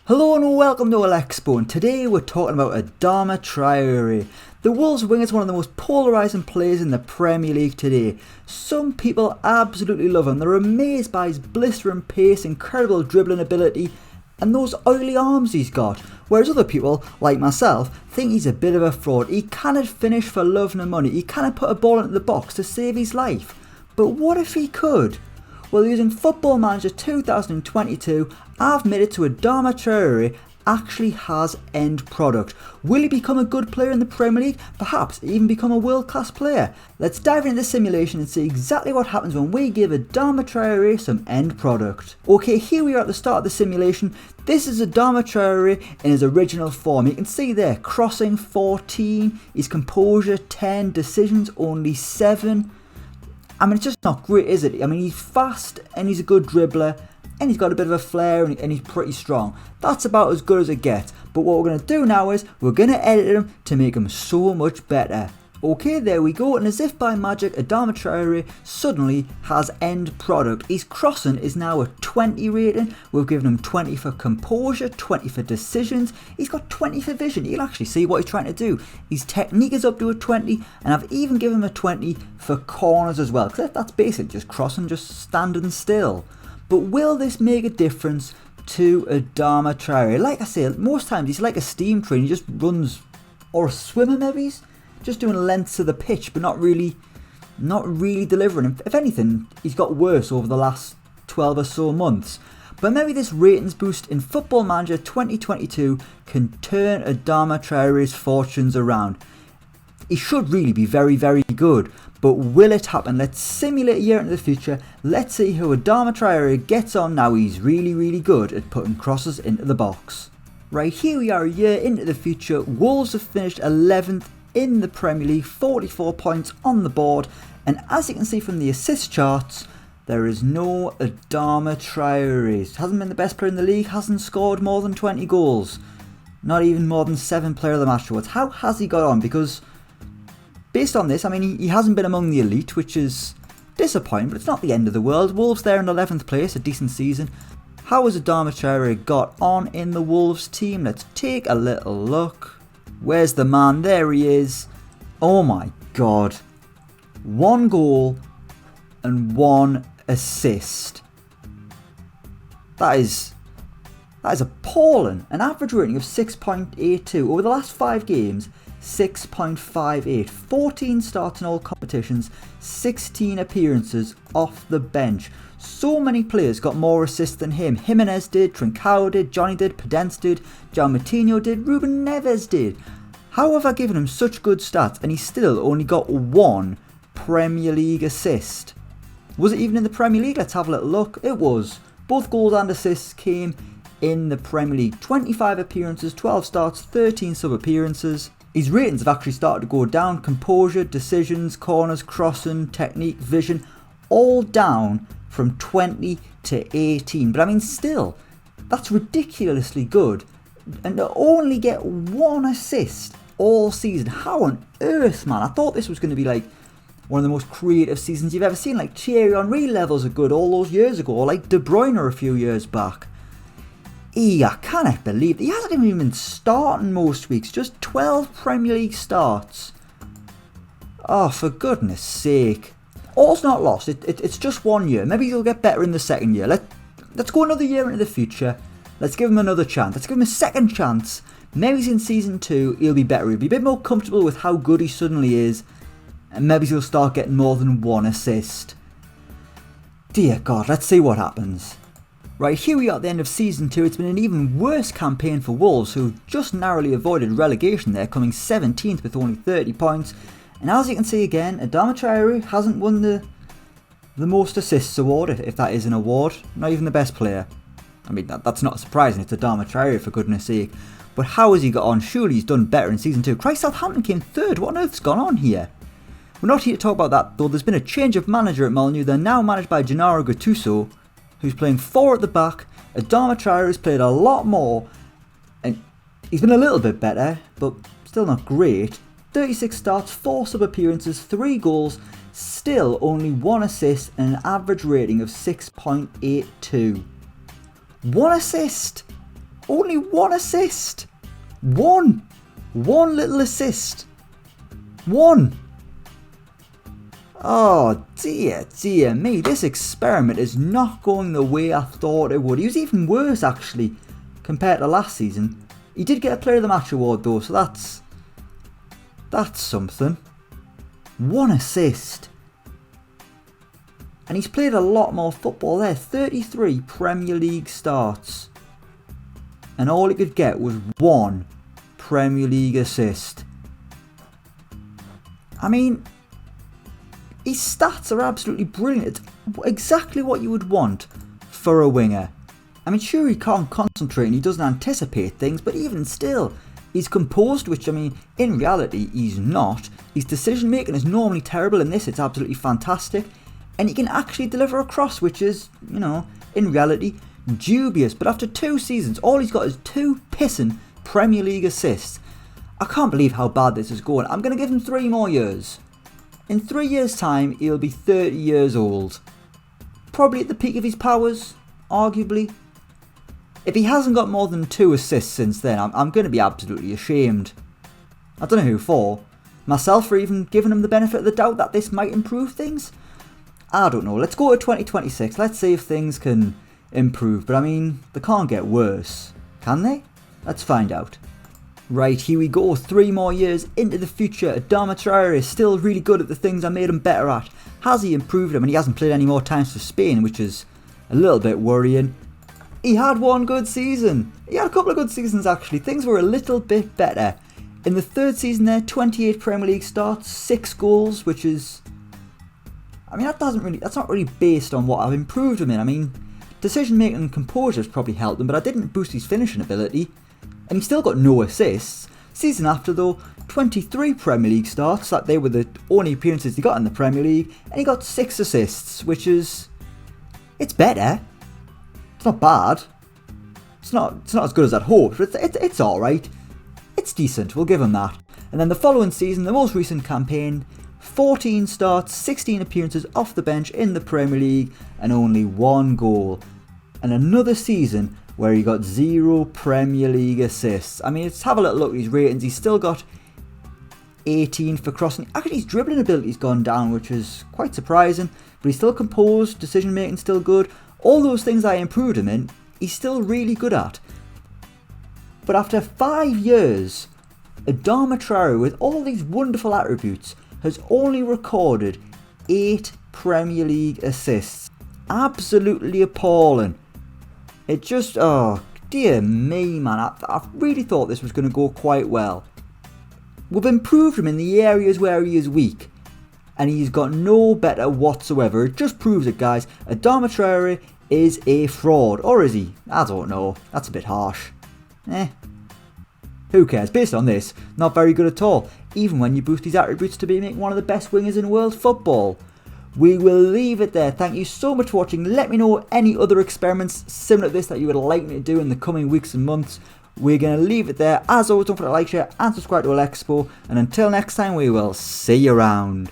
Hello and welcome to Elecspo, and today we're talking about Adama Traore. The Wolves winger is one of the most polarising players in the Premier League today. Some people absolutely love him. They're amazed by his blistering pace, incredible dribbling ability and those oily arms he's got. Whereas other people, like myself, think he's a bit of a fraud. He cannot finish for love nor money. He cannot put a ball into the box to save his life. But what if he could? Well, using Football Manager 2022, I've admitted to Adama Traore actually has end product. Will he become a good player in the Premier League? Perhaps even become a world-class player? Let's dive into the simulation and see exactly what happens when we give Adama Traore some end product. Okay, here we are at the start of the simulation. This is Adama Traore in his original form. You can see there, crossing 14, his composure 10, decisions only 7. I mean, it's just not great, is it? I mean, he's fast and he's a good dribbler and he's got a bit of a flair and he's pretty strong. That's about as good as it gets. But what we're going to do now is we're going to edit him to make him so much better. Okay, there we go, and as if by magic, Adama Traore suddenly has end product. His crossing is now a 20 rating. We've given him 20 for composure, 20 for decisions. He's got 20 for vision. You'll actually see what he's trying to do. His technique is up to a 20, and I've even given him a 20 for corners as well, because that's basically just crossing, just standing still. But will this make a difference to Adama Traore? Like I say, most times he's like a steam train. He just runs, or a swimmer maybe. Just doing lengths of the pitch, but not really delivering. If anything, he's got worse over the last 12 or so months. But maybe this ratings boost in Football Manager 2022 can turn Adama Traore's fortunes around. He should really be very, very good. But will it happen? Let's simulate a year into the future. Let's see how Adama Traore gets on now he's really, really good at putting crosses into the box. Right, here we are a year into the future. Wolves have finished 11th in the Premier League, 44 points on the board, and as you can see from the assist charts, there is no Adama Traore. Hasn't been the best player in the league, hasn't scored more than 20 goals, not even more than 7 player of the match awards. How has he got on? Because based on this, I mean, he hasn't been among the elite, which is disappointing, but it's not the end of the world. Wolves there in 11th place, a decent season. How has Adama Traore got on in the Wolves team? Let's take a little look. Where's the man? There he is. Oh my god. 1 goal and 1 assist. That is appalling. An average rating of 6.82. Over the last 5 games, 6.58. 14 starts in all competitions, 16 appearances off the bench. So many players got more assists than him. Jimenez did, Trincao did, Johnny did, Pedence did, João Moutinho did, Ruben Neves did. How have I given him such good stats and he still only got 1 Premier League assist? Was it even in the Premier League? Let's have a little look. It was. Both goals and assists came in the Premier League. 25 appearances, 12 starts, 13 sub-appearances. His ratings have actually started to go down. Composure, decisions, corners, crossing, technique, vision, all down from 20 to 18. But I mean, still, that's ridiculously good. And to only get 1 assist all season. How on earth, man? I thought this was going to be like one of the most creative seasons you've ever seen. Like Thierry Henry levels are good all those years ago. Or like De Bruyne a few years back. I cannot believe he hasn't even been starting most weeks. Just 12 Premier League starts. Oh, for goodness sake. All's not lost. It's just 1 year. Maybe he'll get better in the second year. Let's go another year into the future. Let's give him another chance. Let's give him a second chance. Maybe in season 2 he'll be better. He'll be a bit more comfortable with how good he suddenly is. And maybe he'll start getting more than 1 assist. Dear God, let's see what happens. Right, here we are at the end of season 2. It's been an even worse campaign for Wolves, who just narrowly avoided relegation there, coming 17th with only 30 points. And as you can see again, Adama Traore hasn't won the most assists award, if that is an award. Not even the best player. I mean, that's not surprising. It's Adama Traore, for goodness sake. But how has he got on? Surely he's done better in season 2. Christ, Southampton came 3rd. What on earth's gone on here? We're not here to talk about that, though. There's been a change of manager at Molineux. They're now managed by Gennaro Gattuso, who's playing 4 at the back. Adama Traore has played a lot more, and he's been a little bit better, but still not great. 36 starts, 4 sub-appearances, 3 goals, still only 1 assist and an average rating of 6.82. 1 assist? Only one assist. One little assist. One. Oh dear me, this experiment is not going the way I thought it would. He was even worse actually compared to last season. He did get a Player of the Match award though, so that's something. One assist. And he's played a lot more football there. 33 Premier League starts. And all he could get was one Premier League assist. I mean, his stats are absolutely brilliant. It's exactly what you would want for a winger. I mean, sure, he can't concentrate and he doesn't anticipate things, but even still, he's composed, which, I mean, in reality, he's not. His decision making is normally terrible. In this, it's absolutely fantastic. And he can actually deliver a cross, which is, you know, in reality, dubious. But after 2 seasons, all he's got is 2 pissing Premier League assists. I can't believe how bad this is going. I'm going to give him 3 more years. In 3 years' time, he'll be 30 years old. Probably at the peak of his powers, arguably. If he hasn't got more than 2 assists since then, I'm going to be absolutely ashamed. I don't know who for. Myself for even giving him the benefit of the doubt that this might improve things? I don't know. Let's go to 2026. Let's see if things can improve. But I mean, they can't get worse. Can they? Let's find out. Right, here we go. 3 more years into the future. Adama Traore is still really good at the things I made him better at. Has he improved him? And he hasn't played any more times for Spain, which is a little bit worrying. He had 1 good season. He had a couple of good seasons actually. Things were a little bit better. In the 3rd season there, 28 Premier League starts, 6 goals, which is... I mean, that's not really based on what I've improved him in. I mean, decision making and composure has probably helped him, but I didn't boost his finishing ability. And he still got no assists. Season after though, 23 Premier League starts, like they were the only appearances he got in the Premier League, and he got 6 assists, which is... It's better. It's not bad. It's not as good as I'd hoped, but it's alright. It's decent, we'll give him that. And then the following season, the most recent campaign, 14 starts, 16 appearances off the bench in the Premier League, and only 1 goal. And another season where he got 0 Premier League assists. I mean, let's have a little look at his ratings. He's still got 18 for crossing. Actually, his dribbling ability's gone down, which is quite surprising. But he's still composed, decision making still good. All those things I improved him in, he's still really good at. But after 5 years, Adama Traore, with all these wonderful attributes, has only recorded 8 Premier League assists. Absolutely appalling. It just, oh, dear me, man. I really thought this was going to go quite well. We've improved him in the areas where he is weak, and he's got no better whatsoever. It just proves it, guys. Adama Traore is a fraud. Or is he? I don't know. That's a bit harsh. Who cares? Based on this, not very good at all. Even when you boost his attributes to be making one of the best wingers in world football. We will leave it there. Thank you so much for watching. Let me know any other experiments similar to this that you would like me to do in the coming weeks and months. We're going to leave it there. As always, don't forget to like, share and subscribe to Elecspo. And until next time, we will see you around.